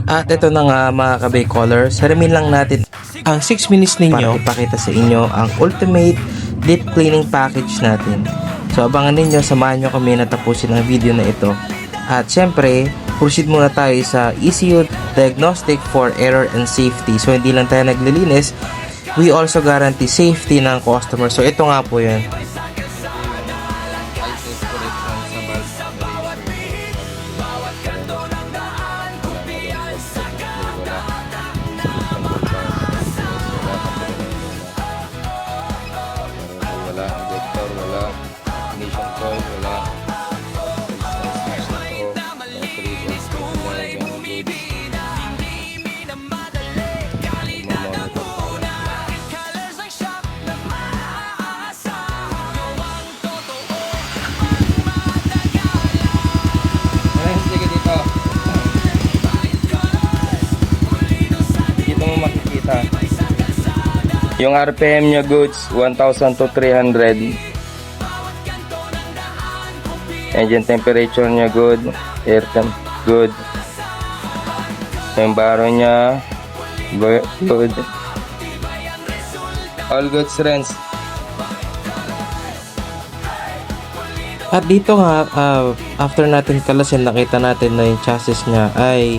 At ito na nga mga ka-bay caller, saramin lang natin ang 6 minutes ninyo para ipakita sa inyo ang ultimate deep cleaning package natin. So abangan ninyo, samahan nyo kami na tapusin ang video na ito. At syempre, proceed muna tayo sa ECU diagnostic for error and safety. So hindi lang tayo naglilinis, we also guarantee safety ng customer. So ito nga po yan. Yung RPM niya goods 1,000 to 300. Engine temperature niya good, air temp good. Yung baro niya good. All goods friends. At dito nga, after natin kalasin, nakita natin na yung chassis niya ay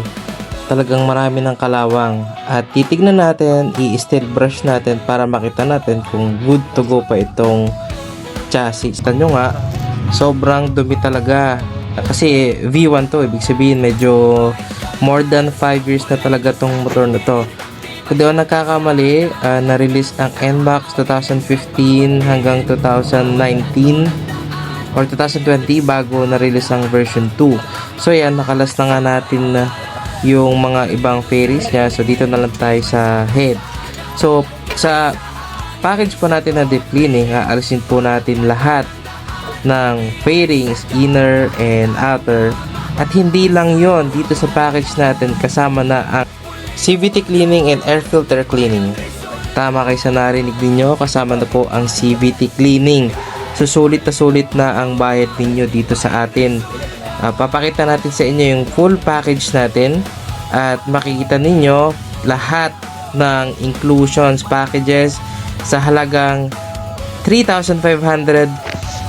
talagang marami ng kalawang. At titignan natin, i-steel brush natin para makita natin kung good to go pa itong chassis. Tignan nyo nga, sobrang dumi talaga. Kasi V1 to, ibig sabihin medyo more than 5 years na talaga tong motor na to. Kung di ako nagkakamali, na-release ang NMAX 2015 hanggang 2019 or 2020 bago na-release ang version 2. So yan, nakalas na nga natin yung mga ibang fairings niya. So dito na lang tayo sa head. So sa package po natin na deep cleaning, aalisin po natin lahat ng fairings, inner and outer. At hindi lang yon, dito sa package natin kasama na ang CVT cleaning and air filter cleaning. Tama kayo sa narinig ninyo, kasama na po ang CVT cleaning. So sulit na ang bayad ninyo dito sa atin. Papakita natin sa inyo yung full package natin at makikita ninyo lahat ng inclusions, packages sa halagang 3,500.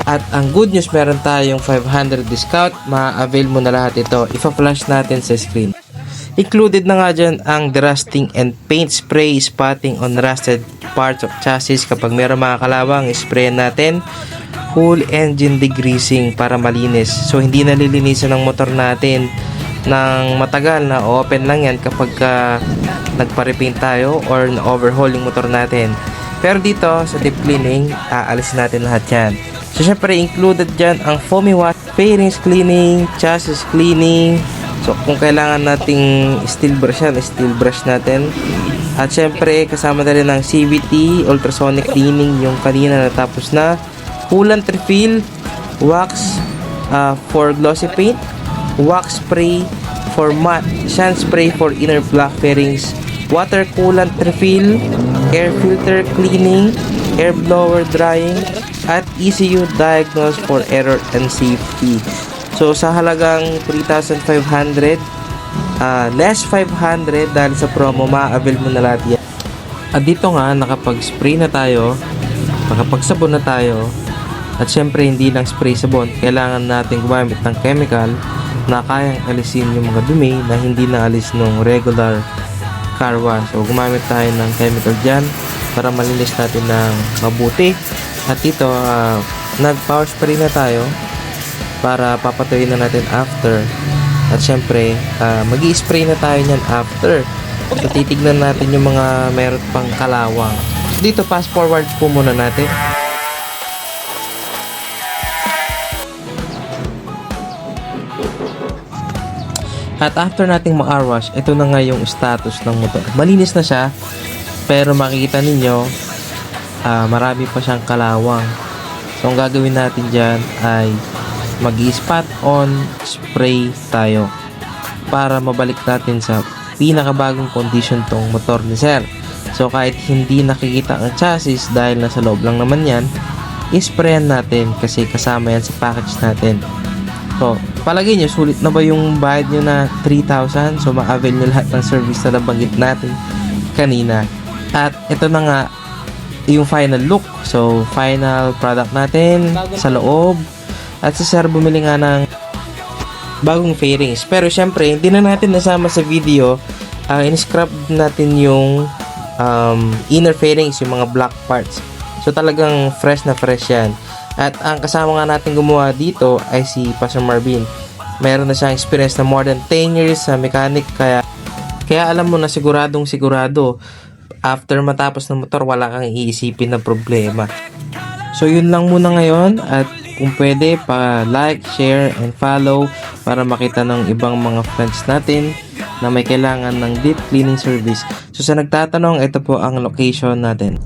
At ang good news, meron tayong 500 discount. Ma-avail mo na lahat ito. Ipa-flash natin sa screen. Included na nga dyan ang derusting and paint spray, spotting on rusted parts of chassis. Kapag meron mga kalawang, spray natin. Full engine degreasing para malinis. So hindi nalilinisan ng motor natin ng matagal na open lang yan kapag nagpa-repaint tayo or na-overhaul yung motor natin. Pero dito sa deep cleaning, aalisin natin lahat yan. So syempre included dyan ang foamy wash, fairings cleaning, chassis cleaning. So kung kailangan nating steel brush yan, steel brush natin. At syempre kasama na rin ang CVT, ultrasonic cleaning, yung kanina natapos na. Coolant refill, wax for glossy paint, wax spray for matte, sand spray for inner block fairings, water coolant refill, air filter cleaning, air blower drying, at ECU diagnose for error and safety. So sa halagang 3,500, less 500 dahil sa promo, ma-avail mo na lahat yan. At dito nga, nakapag-spray na tayo, nakapagsabon na tayo. At syempre hindi lang spray sabon, kailangan natin gumamit ng chemical na kayang alisin yung mga dumi na hindi na alis ng regular car wash. So gumamit tayo ng chemical dyan para malinis natin ng mabuti. At dito nag-power spray na tayo para papatuyin na natin after. At syempre mag-i-spray na tayo nyan after. So titignan natin yung mga meron pang kalawang. Dito fast forward po muna natin. At after nating ma-car wash, ito na nga yung status ng motor. Malinis na siya, pero makikita ninyo, marami pa siyang kalawang. So, ang gagawin natin dyan ay mag-spot on spray tayo para mabalik natin sa pinakabagong condition tong motor ni sir. So, kahit hindi nakikita ang chassis dahil nasa loob lang naman yan, isprayan natin kasi kasama yan sa package natin. So, palagay nyo, sulit na ba yung bayad nyo na 3,000? So, ma-avail nyo lahat ng service na nabanggit natin kanina. At ito na nga, yung final look. So, final product natin sa loob. At si Sir bumili nga ng bagong fairings. Pero syempre, hindi na natin nasama sa video. In-scrub natin yung inner fairings, yung mga black parts. So, talagang fresh na fresh yan. At ang kasama nga natin gumawa dito ay si Pastor Marvin. Mayroon na siyang experience na more than 10 years sa mechanic. Kaya alam mo na siguradong sigurado, after matapos ng motor, wala kang iisipin na problema. So, yun lang muna ngayon. At kung pwede, pa-like, share, and follow para makita ng ibang mga friends natin na may kailangan ng deep cleaning service. So, sa nagtatanong, ito po ang location natin.